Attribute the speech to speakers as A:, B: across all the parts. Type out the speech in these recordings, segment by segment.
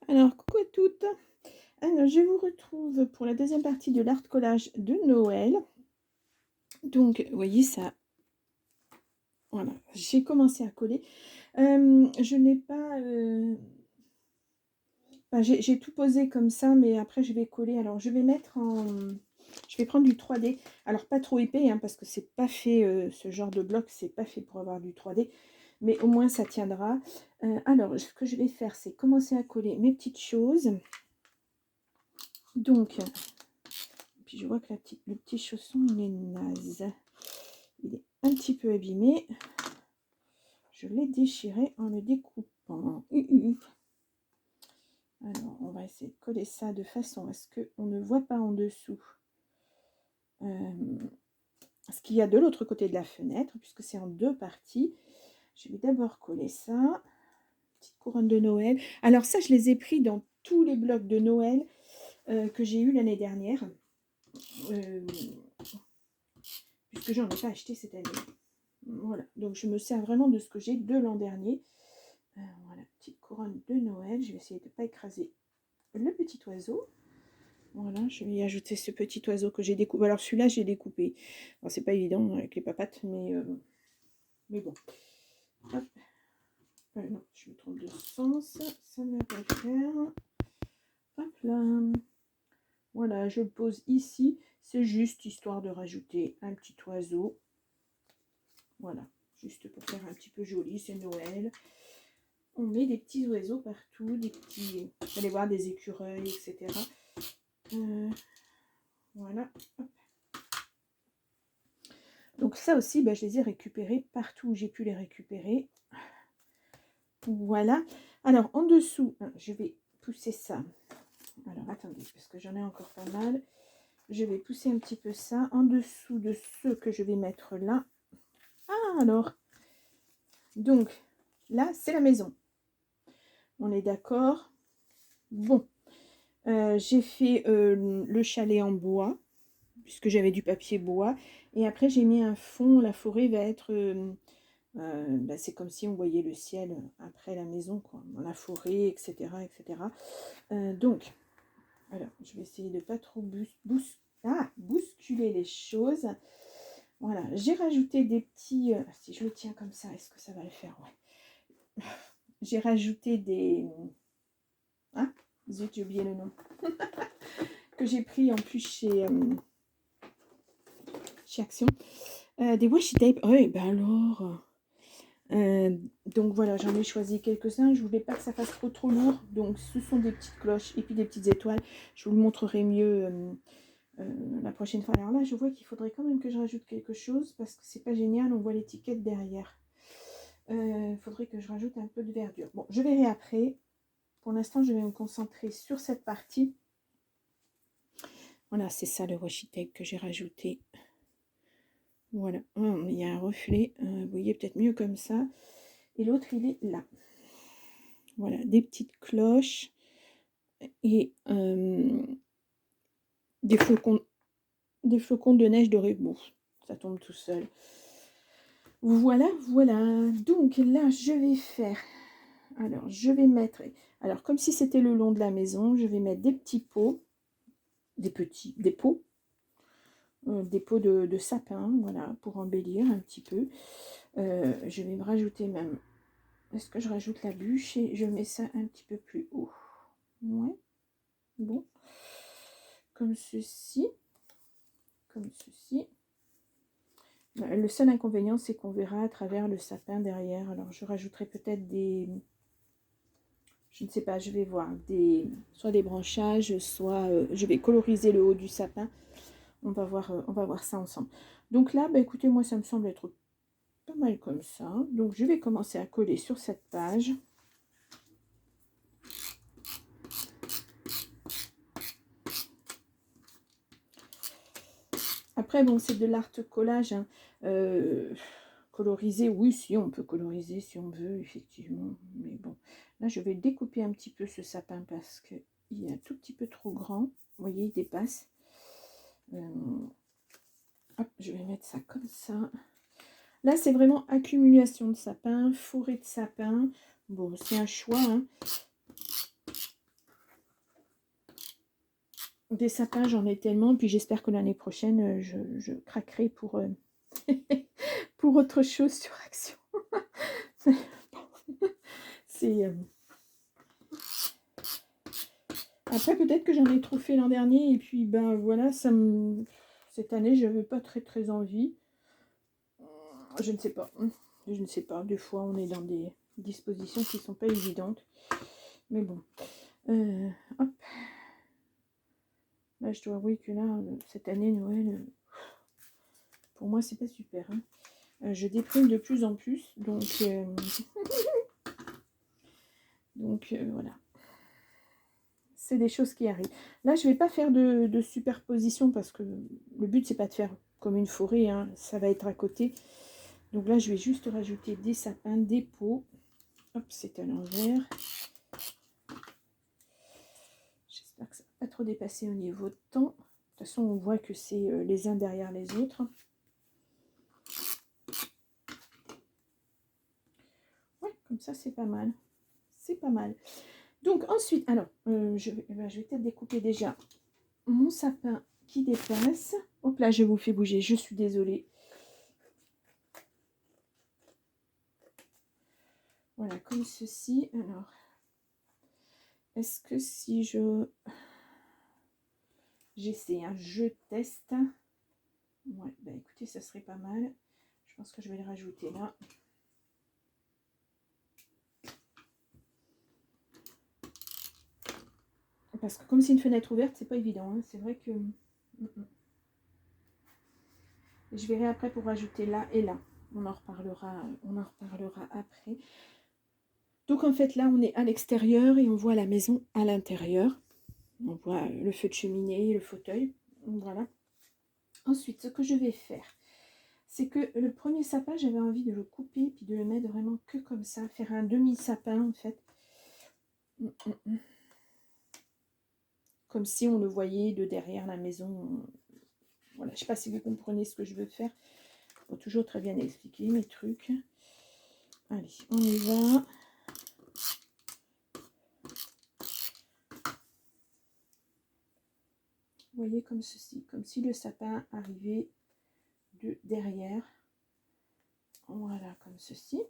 A: Alors, coucou à toutes. Alors, je vous retrouve pour la deuxième partie de l'art collage de Noël. Donc, vous voyez ça, voilà, j'ai commencé à coller. Je n'ai pas, enfin, j'ai tout posé comme ça, mais après je vais coller. Alors, je vais prendre du 3D. Alors, pas trop épais, hein, parce que c'est pas fait, ce genre de bloc, c'est pas fait pour avoir du 3D, mais au moins ça tiendra. Alors, ce que je vais faire, c'est commencer à coller mes petites choses. Donc, puis je vois que le petit chausson, il est naze. Il est un petit peu abîmé. Je l'ai déchiré en le découpant. Alors, on va essayer de coller ça de façon à ce qu'on ne voit pas en dessous ce qu'il y a de l'autre côté de la fenêtre, puisque c'est en deux parties. Je vais d'abord coller ça. Petite couronne de Noël. Alors ça, je les ai pris dans tous les blocs de Noël que j'ai eu l'année dernière. Puisque j'en ai pas acheté cette année. Voilà, donc je me sers vraiment de ce que j'ai de l'an dernier. Voilà, petite couronne de Noël. Je vais essayer de ne pas écraser le petit oiseau. Voilà, je vais y ajouter ce petit oiseau que j'ai découpé. Alors celui-là, j'ai découpé. Alors, c'est pas évident avec les papates, mais bon. Hop. Non, je me trompe de sens. Ça ne va pas le faire. Hop là. Voilà, je le pose ici. C'est juste histoire de rajouter un petit oiseau. Voilà, juste pour faire un petit peu joli. C'est Noël. On met des petits oiseaux partout, des petits, vous allez voir, des écureuils, etc. Voilà. Hop. Donc ça aussi, je les ai récupérés partout où j'ai pu les récupérer. Voilà. Alors, en dessous, je vais pousser ça. Alors, attendez, parce que j'en ai encore pas mal. Je vais pousser un petit peu ça en dessous de ce que je vais mettre là. Ah, alors. Donc, là, c'est la maison. On est d'accord? Bon. J'ai fait le chalet en bois, puisque j'avais du papier bois. Et après, j'ai mis un fond. La forêt va être... c'est comme si on voyait le ciel après la maison, quoi, dans la forêt, etc. etc. Donc, alors, je vais essayer de ne pas trop bousculer les choses. Voilà, j'ai rajouté des petits... si je le tiens comme ça, est-ce que ça va le faire? Ouais. J'ai rajouté des... Ah, zut, j'ai oublié le nom. Que j'ai pris en plus chez Action. Des washi tape. Oui, ben alors... donc voilà, j'en ai choisi quelques-uns. Je voulais pas que ça fasse trop lourd. Donc ce sont des petites cloches et puis des petites étoiles. Je vous le montrerai mieux la prochaine fois. Alors là, je vois qu'il faudrait quand même que je rajoute quelque chose parce que c'est pas génial. On voit l'étiquette derrière. Il faudrait que je rajoute un peu de verdure. Bon, je verrai après. Pour l'instant, je vais me concentrer sur cette partie. Voilà, c'est ça le washi tape que j'ai rajouté. Voilà, il y a un reflet. Vous voyez peut-être mieux comme ça. Et l'autre, il est là. Voilà, des petites cloches et des flocons de neige dorés. Bon, ça tombe tout seul. Voilà, voilà. Donc là, je vais faire... Alors, je vais mettre... Alors, comme si c'était le long de la maison, je vais mettre des petits pots, des pots, des pots de sapin, voilà, pour embellir un petit peu. Je vais me rajouter même... Est-ce que je rajoute la bûche et je mets ça un petit peu plus haut? Ouais, bon. Comme ceci. Comme ceci. Le seul inconvénient, c'est qu'on verra à travers le sapin derrière. Alors, je rajouterai peut-être des... Je ne sais pas, je vais voir. Soit des branchages, soit... je vais coloriser le haut du sapin. On va voir ça ensemble. Donc là, écoutez, moi, ça me semble être pas mal comme ça. Donc, je vais commencer à coller sur cette page. Après, bon, c'est de l'art collage. Hein. Coloriser, oui, si, on peut coloriser si on veut, effectivement. Mais bon, là, je vais découper un petit peu ce sapin parce qu'il est un tout petit peu trop grand. Vous voyez, il dépasse. Hop, je vais mettre ça comme ça. Là, c'est vraiment accumulation de sapins, forêt de sapins. Bon, c'est un choix. Hein. Des sapins, j'en ai tellement. Puis j'espère que l'année prochaine, je craquerai pour, pour autre chose sur Action. C'est... Après, peut-être que j'en ai trop fait l'an dernier. Et puis, ben voilà, cette année, je n'avais pas très très envie. Je ne sais pas. Je ne sais pas. Des fois, on est dans des dispositions qui ne sont pas évidentes. Mais bon. Hop. Là, je dois avouer que là, cette année, Noël, pour moi, c'est pas super. Hein. Je déprime de plus en plus. Donc, voilà. C'est des choses qui arrivent. Là, je ne vais pas faire de superposition parce que le but, c'est pas de faire comme une forêt. Hein. Ça va être à côté. Donc là, je vais juste rajouter des sapins, des pots. Hop, c'est à l'envers. J'espère que ça ne va pas trop dépasser au niveau de temps. De toute façon, on voit que c'est les uns derrière les autres. Ouais, comme ça, c'est pas mal. C'est pas mal. Donc ensuite, alors, je vais peut-être découper déjà mon sapin qui dépasse. Hop là, je vous fais bouger, je suis désolée. Voilà, comme ceci. Alors, est-ce que si j'essaie, hein, je teste. Ouais, bah écoutez, ça serait pas mal. Je pense que je vais le rajouter là. Parce que comme c'est une fenêtre ouverte, c'est pas évident. Hein. C'est vrai que... Je verrai après pour rajouter là et là. On en reparlera après. Donc en fait, là, on est à l'extérieur et on voit la maison à l'intérieur. On voit le feu de cheminée, le fauteuil. Voilà. Ensuite, ce que je vais faire, c'est que le premier sapin, j'avais envie de le couper puis de le mettre vraiment que comme ça, faire un demi-sapin en fait. Comme si on le voyait de derrière la maison. Voilà, je ne sais pas si vous comprenez ce que je veux faire. Il faut toujours très bien expliquer mes trucs. Allez, on y va. Vous voyez comme ceci, comme si le sapin arrivait de derrière. Voilà, comme ceci.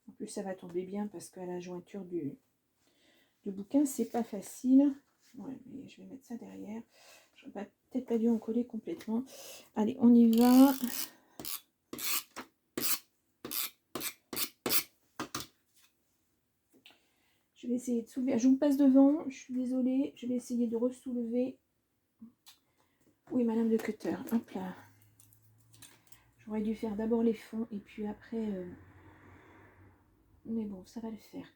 A: En plus, ça va tomber bien parce qu'à la jointure du bouquin, c'est pas facile. Ouais, mais je vais mettre ça derrière. Je n'aurais peut-être pas dû en coller complètement. Allez, on y va. Je vais essayer de soulever. Je vous passe devant. Je suis désolée. Je vais essayer de ressoulever. Oui, madame de Cutter. Hop là. J'aurais dû faire d'abord les fonds et puis après... Mais bon, ça va le faire.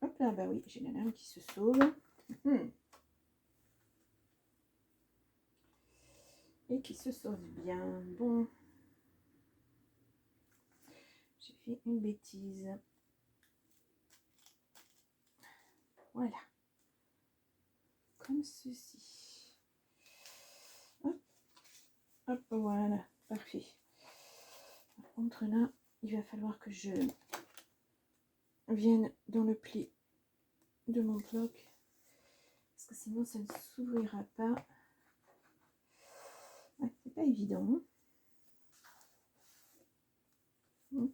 A: Hop là, bah oui, j'ai la lame qui se sauve. Et qui se sauve bien. Bon. J'ai fait une bêtise. Voilà. Comme ceci. Hop. Hop, voilà. Parfait. Par contre, là, il va falloir que je vienne dans le pli de mon bloc. Parce que sinon, ça ne s'ouvrira pas. Ouais, c'est pas évident. Là,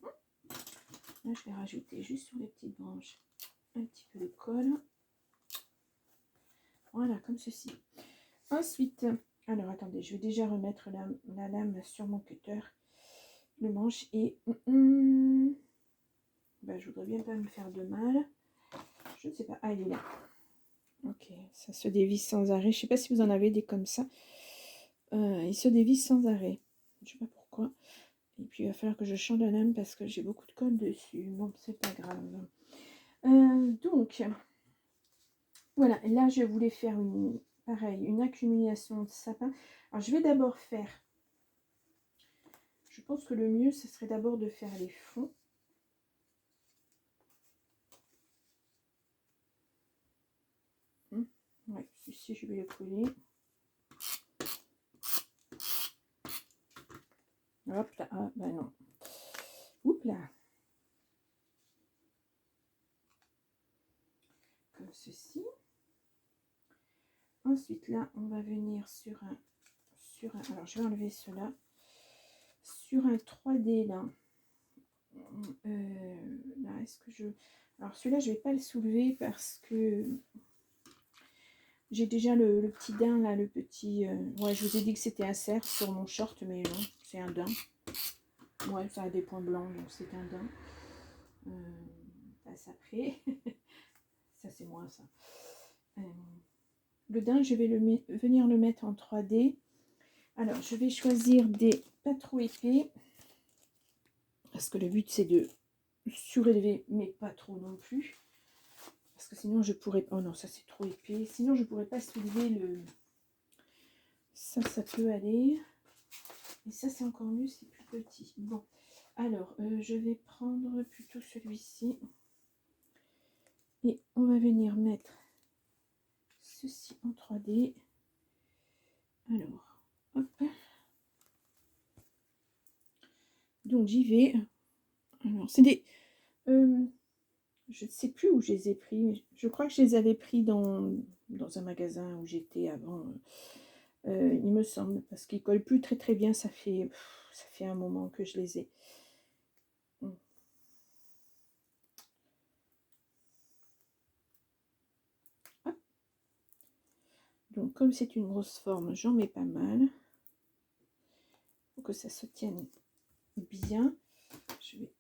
A: je vais rajouter juste sur les petites branches un petit peu de colle. Voilà, comme ceci. Ensuite, alors attendez, je vais déjà remettre la lame sur mon cutter, le manche, et ben, je voudrais bien pas me faire de mal. Je ne sais pas. Ah, il est là. Ok, ça se dévisse sans arrêt. Je sais pas si vous en avez des comme ça. Il se dévisse sans arrêt. Je sais pas pourquoi. Et puis il va falloir que je change la lame parce que j'ai beaucoup de colle dessus. Bon, c'est pas grave. Donc, voilà. Là, je voulais faire pareil, une accumulation de sapins. Alors, je vais d'abord faire... Je pense que le mieux, ce serait d'abord de faire les fonds. Ouais, ici, je vais le coller. Hop là, ah, bah non. Oups là. Comme ceci. Ensuite, là, on va venir sur un... alors, je vais enlever cela. Sur un 3D, là. Là, est-ce que je... Alors, celui-là, je ne vais pas le soulever parce que j'ai déjà le petit daim, là, le petit... Ouais, je vous ai dit que c'était un cerf sur mon short, mais non, c'est un daim. Ouais, ça a des points blancs, donc c'est un daim. Passe après. Ça, c'est moi, ça. Le daim, je vais venir le mettre en 3D. Alors, je vais choisir des pas trop épais. Parce que le but, c'est de surélever, mais pas trop non plus. Parce que sinon, je pourrais... Oh non, ça, c'est trop épais. Sinon, je pourrais pas soulever le... Ça peut aller. Et ça, c'est encore mieux, c'est plus petit. Bon, alors, je vais prendre plutôt celui-ci. Et on va venir mettre ceci en 3D. Alors, hop. Donc, j'y vais. Alors, c'est des... je ne sais plus où je les ai pris. Je crois que je les avais pris dans un magasin où j'étais avant. Il me semble. Parce qu'ils ne collent plus très très bien. Ça fait un moment que je les ai. Hop. Donc, comme c'est une grosse forme, j'en mets pas mal. Pour que ça se tienne bien. Je vais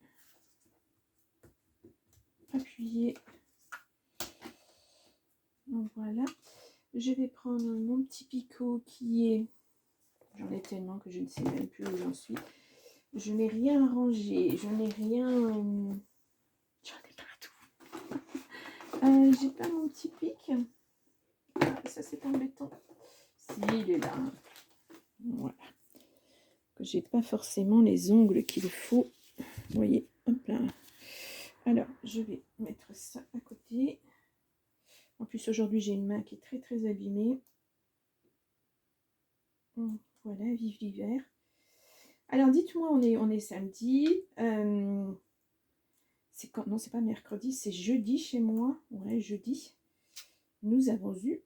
A: appuyer. Donc voilà. Je vais prendre mon petit picot qui est... J'en ai tellement que je ne sais même plus où j'en suis. Je n'ai rien arrangé. Je n'ai rien... J'en ai partout. J'ai pas mon petit pic. Ah, ça c'est embêtant. Si, il est là. Voilà. Que j'ai pas forcément les ongles qu'il faut. Vous voyez, hop là. Alors, je vais mettre ça à côté. En plus, aujourd'hui, j'ai une main qui est très très abîmée. Voilà, vive l'hiver. Alors, dites-moi, on est samedi. C'est quand? Non, c'est pas mercredi, c'est jeudi chez moi. Ouais, jeudi. Nous avons eu,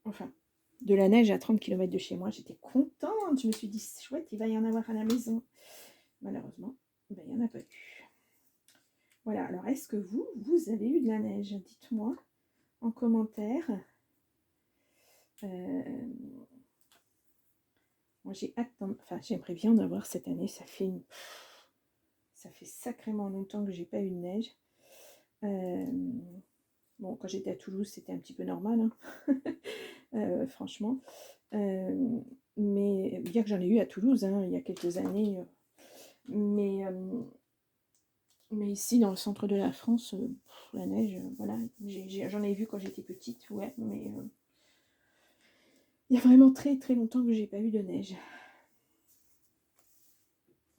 A: enfin, de la neige à 30 km de chez moi. J'étais contente. Je me suis dit, c'est chouette, il va y en avoir à la maison. Malheureusement, ben, il n'y en a pas eu. Voilà, alors est-ce que vous avez eu de la neige? Dites-moi en commentaire. Moi, j'ai hâte, enfin, j'aimerais bien en avoir cette année. Ça fait sacrément longtemps que j'ai pas eu de neige. Bon, quand j'étais à Toulouse, c'était un petit peu normal, hein. Franchement. Mais bien que j'en ai eu à Toulouse, hein, il y a quelques années. Mais ici, dans le centre de la France, la neige, voilà, j'en ai vu quand j'étais petite, ouais, mais il y a vraiment très très longtemps que j'ai pas eu de neige.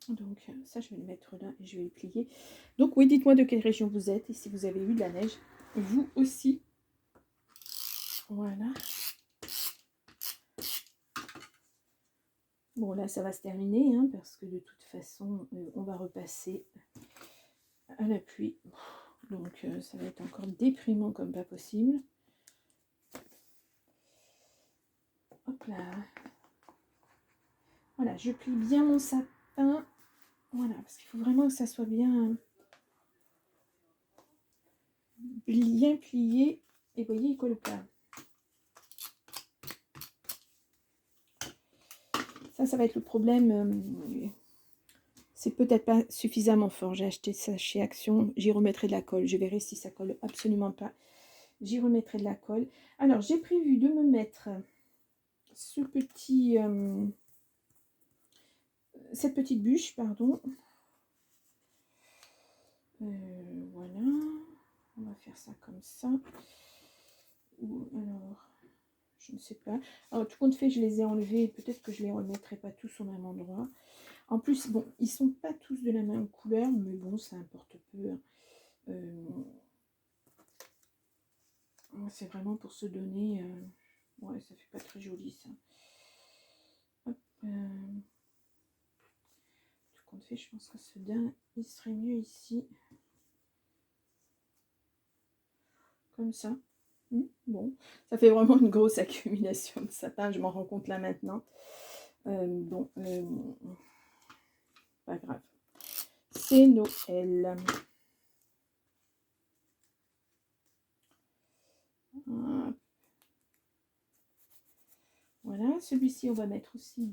A: Donc ça, je vais le mettre là et je vais le plier. Donc oui, dites-moi de quelle région vous êtes et si vous avez eu de la neige, vous aussi. Voilà. Bon, là, ça va se terminer, hein, parce que de toute façon, on va repasser à la pluie. Donc, ça va être encore déprimant comme pas possible. Hop là. Voilà, je plie bien mon sapin. Voilà, parce qu'il faut vraiment que ça soit bien plié. Et vous voyez, il colle pas. Ça va être le problème. C'est peut-être pas suffisamment fort. J'ai acheté ça chez Action. J'y remettrai de la colle. Je verrai si ça colle absolument pas. J'y remettrai de la colle. Alors, j'ai prévu de me mettre ce petit... cette petite bûche, pardon. Voilà. On va faire ça comme ça. Ou alors... Je ne sais pas. Alors, tout compte fait, je les ai enlevés. Peut-être que je les remettrai pas tous au même endroit. En plus, bon, ils sont pas tous de la même couleur, mais bon, ça importe peu. C'est vraiment pour se donner... Ouais, ça fait pas très joli, ça. Hop. Tout compte fait, je pense que ce daim, il serait mieux ici. Comme ça. Bon, ça fait vraiment une grosse accumulation de sapins, je m'en rends compte là maintenant. Bon, pas grave. C'est Noël. Voilà, celui-ci, on va mettre aussi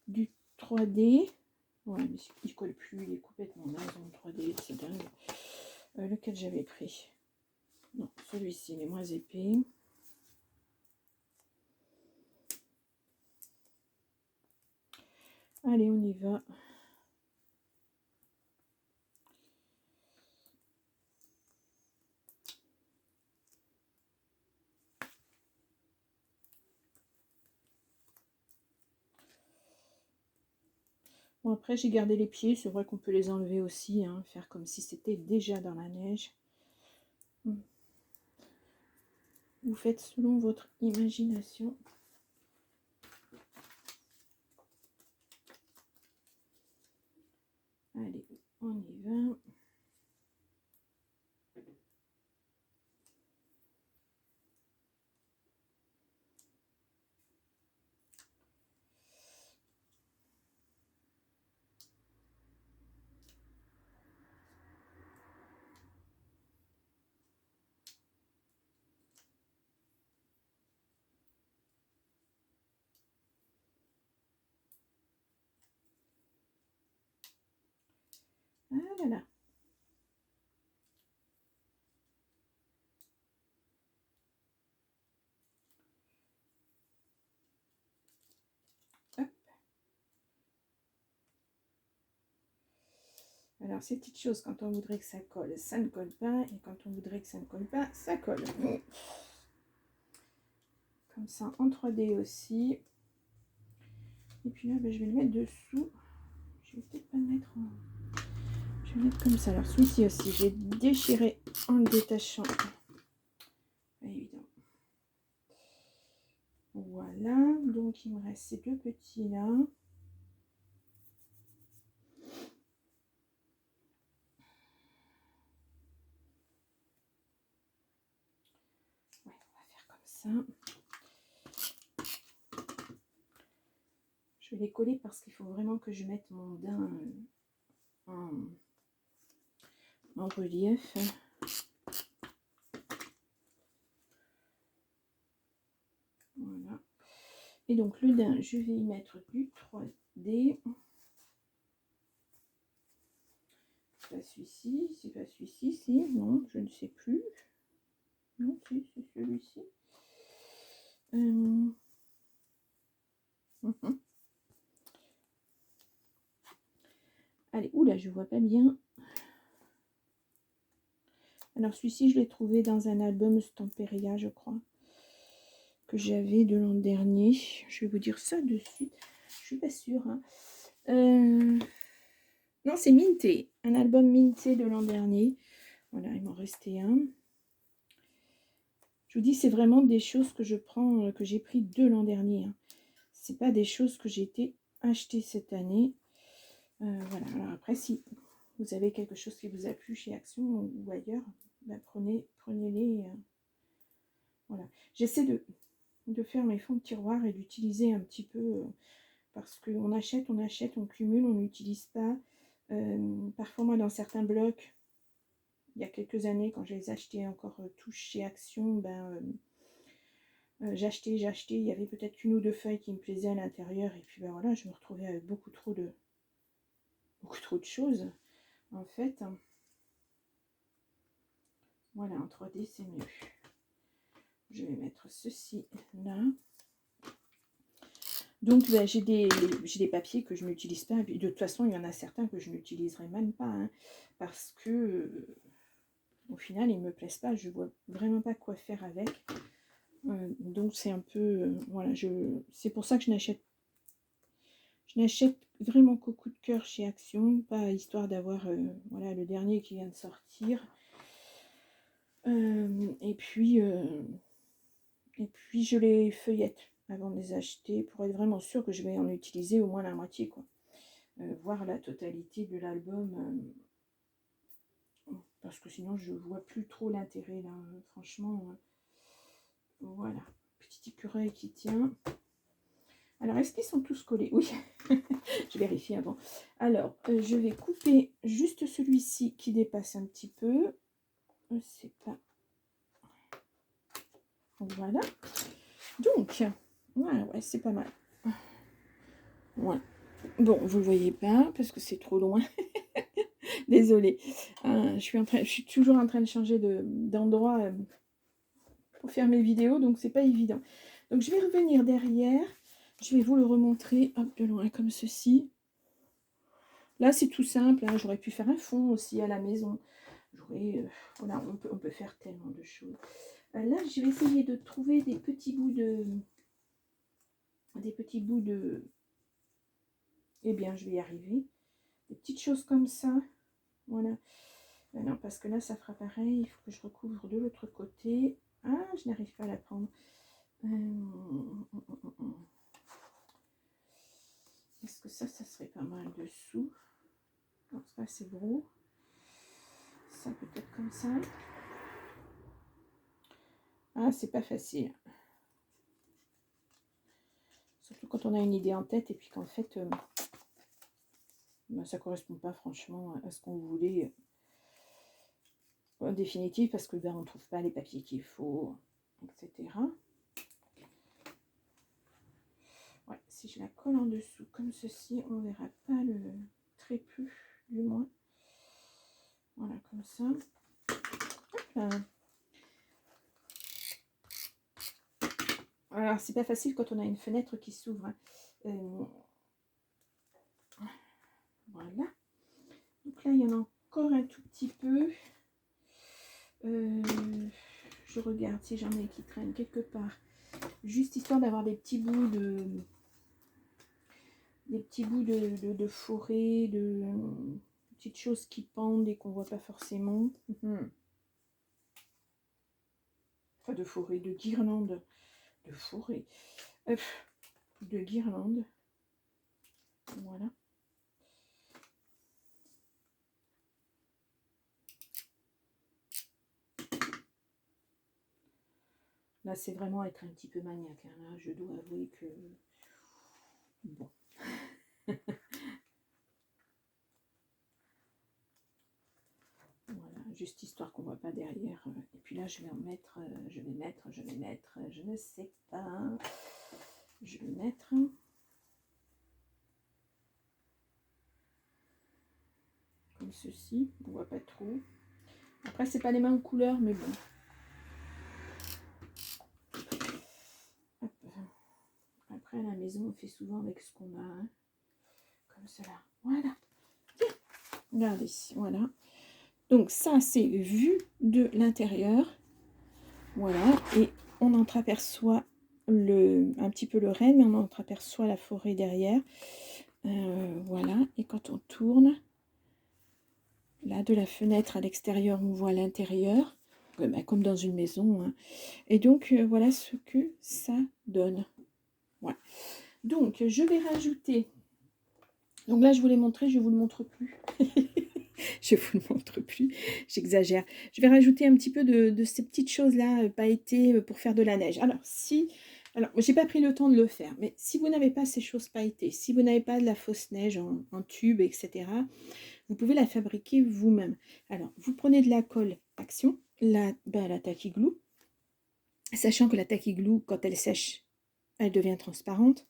A: du 3D. Ouais, mais il ne colle plus, il est complètement naze en 3D, c'est dingue. Lequel j'avais pris? Non, celui-ci, il est moins épais. Allez, on y va. Bon, après, j'ai gardé les pieds. C'est vrai qu'on peut les enlever aussi, hein, faire comme si c'était déjà dans la neige. Vous faites selon votre imagination. Allez, on y va. Ah là là. Hop. Alors, ces petites choses, quand on voudrait que ça colle, ça ne colle pas. Et quand on voudrait que ça ne colle pas, ça colle. Comme ça, en 3D aussi. Et puis là, ben, je vais le mettre dessous. Je vais peut-être pas le mettre en... Je vais le mettre comme ça. Alors, celui-ci aussi, j'ai déchiré en le détachant. Évidemment. Voilà. Donc, il me reste ces deux petits-là. Ouais, on va faire comme ça. Je vais les coller parce qu'il faut vraiment que je mette mon daim en relief. Voilà. Et donc le daim, je vais y mettre du 3D. C'est pas celui-ci, c'est pas celui-ci, si, non, je ne sais plus. Non, si, c'est celui-ci. Allez, oula, je vois pas bien. Alors celui-ci, je l'ai trouvé dans un album Stamperia, je crois, que j'avais de l'an dernier. Je vais vous dire ça de suite. Je suis pas sûre. Hein. Non, c'est Minté, un album Minté de l'an dernier. Voilà, il m'en restait un. Je vous dis, c'est vraiment des choses que je prends, que j'ai pris de l'an dernier. Hein. C'est pas des choses que j'ai été achetées cette année. Voilà. Alors après, si vous avez quelque chose qui vous a plu chez Action ou ailleurs, ben prenez-les. Voilà. J'essaie de faire mes fonds de tiroir et d'utiliser un petit peu parce qu'on achète, on cumule, on n'utilise pas. Parfois, moi, dans certains blocs, il y a quelques années, quand je les achetais encore tous chez Action, ben, j'achetais, il y avait peut-être qu'une ou deux feuilles qui me plaisaient à l'intérieur, et puis ben voilà, je me retrouvais avec beaucoup trop de choses, en fait. Voilà, en 3D, c'est mieux. Je vais mettre ceci là. Donc ben, j'ai des papiers que je n'utilise pas, et puis de toute façon, il y en a certains que je n'utiliserai même pas, hein, parce que au final, ils ne me plaisent pas, je vois vraiment pas quoi faire avec. Donc c'est un peu... voilà, c'est pour ça que je n'achète vraiment qu'au coup de cœur chez Action, pas histoire d'avoir voilà, le dernier qui vient de sortir. Et puis je les feuillette avant de les acheter pour être vraiment sûr que je vais en utiliser au moins la moitié, quoi. Voir la totalité de l'album. parce que sinon je vois plus trop l'intérêt là, franchement. Voilà, petit écureuil qui tient. Alors, est-ce qu'ils sont tous collés? Oui, je vérifie avant. Alors, je vais couper juste celui-ci qui dépasse un petit peu. C'est pas... Voilà. Donc, voilà, ouais, c'est pas mal. Voilà. Bon, vous le voyez pas parce que c'est trop loin. Désolée. Je suis toujours en train de changer d'endroit pour faire mes vidéos, donc c'est pas évident. Donc, je vais revenir derrière. Je vais vous le remontrer hop, de loin comme ceci. Là, c'est tout simple. Hein. J'aurais pu faire un fond aussi à la maison. Voilà, on peut faire tellement de choses. Là, je vais essayer de trouver des petits bouts de... Eh bien, je vais y arriver. Des petites choses comme ça. Voilà. Non, parce que là, ça fera pareil. Il faut que je recouvre de l'autre côté. Ah, je n'arrive pas à la prendre. Est-ce que ça serait pas mal dessous? Non, ça, c'est gros. Ça, peut-être comme ça. Ah, c'est pas facile. Surtout quand on a une idée en tête et puis qu'en fait, ça correspond pas franchement à ce qu'on voulait en définitive, parce que on ne trouve pas les papiers qu'il faut, etc. Ouais, si je la colle en dessous comme ceci, on verra pas le très peu, du moins. Voilà, comme ça. Hop là. Alors, c'est pas facile quand on a une fenêtre qui s'ouvre. Hein. Voilà. Donc là, il y en a encore un tout petit peu. Je regarde si j'en ai qui traînent quelque part. Juste histoire d'avoir des petits bouts de forêt, de petites choses qui pendent et qu'on voit pas forcément. Enfin, de forêt, de guirlande. De forêt. De guirlande. Voilà. Là, c'est vraiment être un petit peu maniaque. Hein. Là, je dois avouer que... Bon. Voilà, juste histoire qu'on ne voit pas derrière. Et puis là, je vais en mettre, je vais mettre, je ne sais pas. Je vais mettre... Comme ceci, on voit pas trop. Après, c'est pas les mêmes couleurs, mais bon. Hop. Après, à la maison, on fait souvent avec ce qu'on a. Hein. Comme cela. Voilà. Tiens. Regardez, voilà. Donc ça, c'est vu de l'intérieur. Voilà. Et on entreaperçoit un petit peu le renne, mais on entreaperçoit la forêt derrière. Voilà. Et quand on tourne, là, de la fenêtre à l'extérieur, on voit l'intérieur. Comme dans une maison. Hein. Et donc, voilà ce que ça donne. Voilà. Donc, je vais rajouter... Donc là, je vous l'ai montré, je ne vous le montre plus. Je ne vous le montre plus, j'exagère. Je vais rajouter un petit peu de ces petites choses-là pailletées pour faire de la neige. Alors, j'ai pas pris le temps de le faire, mais si vous n'avez pas ces choses pailletées, si vous n'avez pas de la fausse neige en tube, etc., vous pouvez la fabriquer vous-même. Alors, vous prenez de la colle Action, la Tacky Glue, sachant que la Tacky Glue, quand elle sèche, elle devient transparente,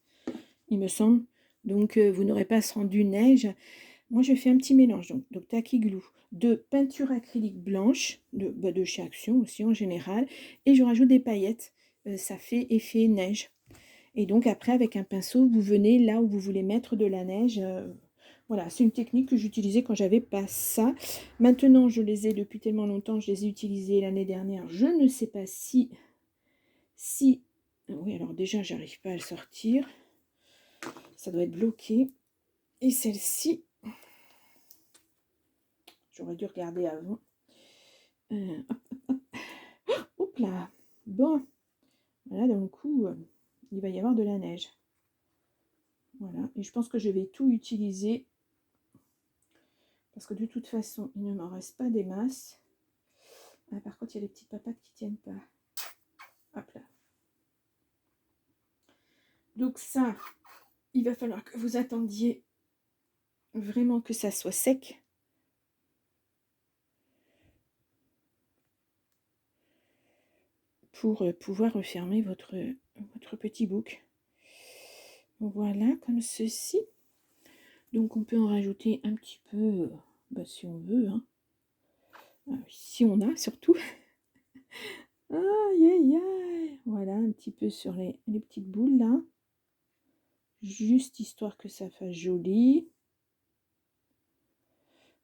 A: il me semble. Donc, vous n'aurez pas ce rendu neige. Moi, je fais un petit mélange. Donc Tacky Glue, de peinture acrylique blanche, de chez Action aussi en général. Et je rajoute des paillettes. Ça fait effet neige. Et donc, après, avec un pinceau, vous venez là où vous voulez mettre de la neige. Voilà, c'est une technique que j'utilisais quand j'avais pas ça. Maintenant, je les ai depuis tellement longtemps. Je les ai utilisées l'année dernière. Je ne sais pas si... Oui, alors déjà, j'arrive pas à le sortir. Ça doit être bloqué. Et celle-ci, j'aurais dû regarder avant. Hop, hop, hop. Hop là. Bon. Voilà, d'un coup, il va y avoir de la neige. Voilà. Et je pense que je vais tout utiliser. Parce que de toute façon, il ne m'en reste pas des masses. Ah, par contre, il y a les petites papates qui tiennent pas. Hop là. Donc ça, il va falloir que vous attendiez vraiment que ça soit sec. Pour pouvoir refermer votre petit bouc. Voilà, comme ceci. Donc on peut en rajouter un petit peu, si on veut, hein. Si on a surtout. Aïe aïe aïe. Voilà, un petit peu sur les petites boules là. Juste histoire que ça fasse joli.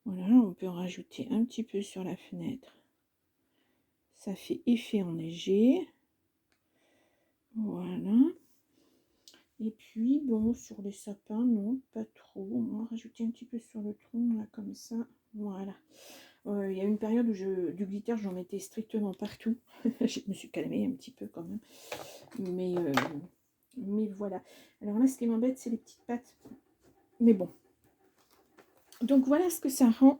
A: Voilà, on peut en rajouter un petit peu sur la fenêtre. Ça fait effet enneigé. Voilà. Et puis, bon, sur les sapins, non, pas trop. On va rajouter un petit peu sur le tronc, là, comme ça. Voilà. Il y a une période où du glitter, j'en mettais strictement partout. Je me suis calmée un petit peu quand même. Mais voilà. Alors là, ce qui m'embête, c'est les petites pattes. Mais bon. Donc, voilà ce que ça rend.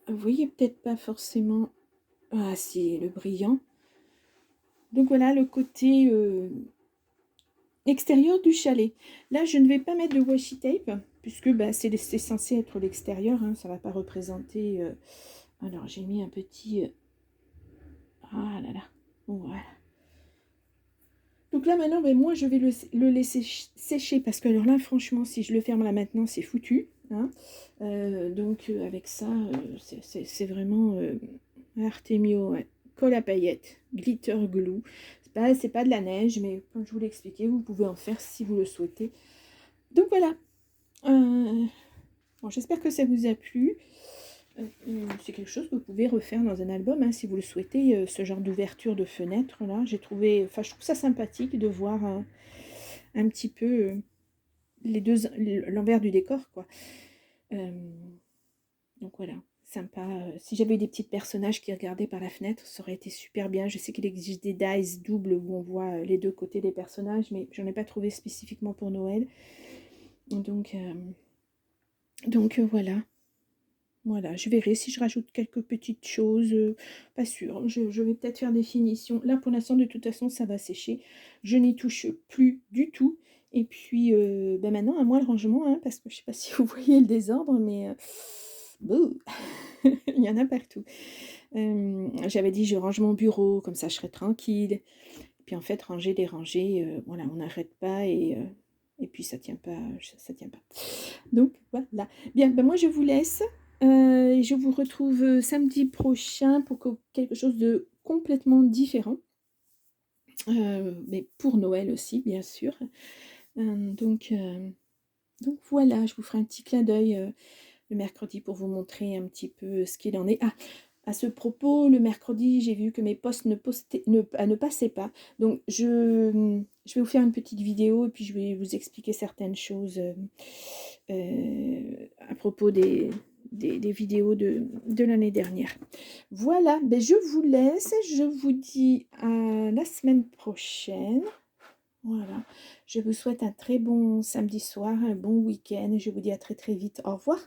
A: Vous voyez peut-être pas forcément... Ah, c'est le brillant. Donc, voilà le côté... extérieur du chalet. Là, je ne vais pas mettre de washi tape, puisque c'est censé être l'extérieur, hein, ça ne va pas représenter... Alors, j'ai mis un petit... Ah là là, voilà. Donc là, maintenant, moi, je vais le laisser sécher, parce que alors là, franchement, si je le ferme là maintenant, c'est foutu. Hein. Donc, avec ça, c'est vraiment Artemio, ouais. Colle à paillettes, glitter glue. C'est pas de la neige, mais comme je vous l'ai expliqué, vous pouvez en faire si vous le souhaitez. Donc voilà. Bon, j'espère que ça vous a plu. C'est quelque chose que vous pouvez refaire dans un album, hein, si vous le souhaitez, ce genre d'ouverture de fenêtre là. Je trouve ça sympathique de voir un petit peu l'envers du décor, quoi. Donc voilà, sympa. Si j'avais eu des petits personnages qui regardaient par la fenêtre, ça aurait été super bien. Je sais qu'il existe des dies doubles où on voit les deux côtés des personnages, mais j'en ai pas trouvé spécifiquement pour Noël. Donc voilà. Voilà, je verrai si je rajoute quelques petites choses, pas sûr. Je vais peut-être faire des finitions. Là, pour l'instant, de toute façon, ça va sécher. Je n'y touche plus du tout. Et puis, maintenant, à moi le rangement, hein, parce que je ne sais pas si vous voyez le désordre, mais bouh, il y en a partout. J'avais dit, je range mon bureau, comme ça je serai tranquille. Puis en fait, ranger, déranger, voilà, on n'arrête pas et puis ça tient pas, ça tient pas. Donc voilà. Bien, moi je vous laisse. Et je vous retrouve samedi prochain pour quelque chose de complètement différent. Mais pour Noël aussi, bien sûr. Donc voilà, je vous ferai un petit clin d'œil le mercredi pour vous montrer un petit peu ce qu'il en est. Ah, à ce propos, le mercredi, j'ai vu que mes posts ne passaient pas. Donc, je vais vous faire une petite vidéo et puis je vais vous expliquer certaines choses à propos des vidéos de l'année dernière. Voilà, je vous laisse. Je vous dis à la semaine prochaine. Voilà, je vous souhaite un très bon samedi soir, un bon week-end et je vous dis à très très vite. Au revoir.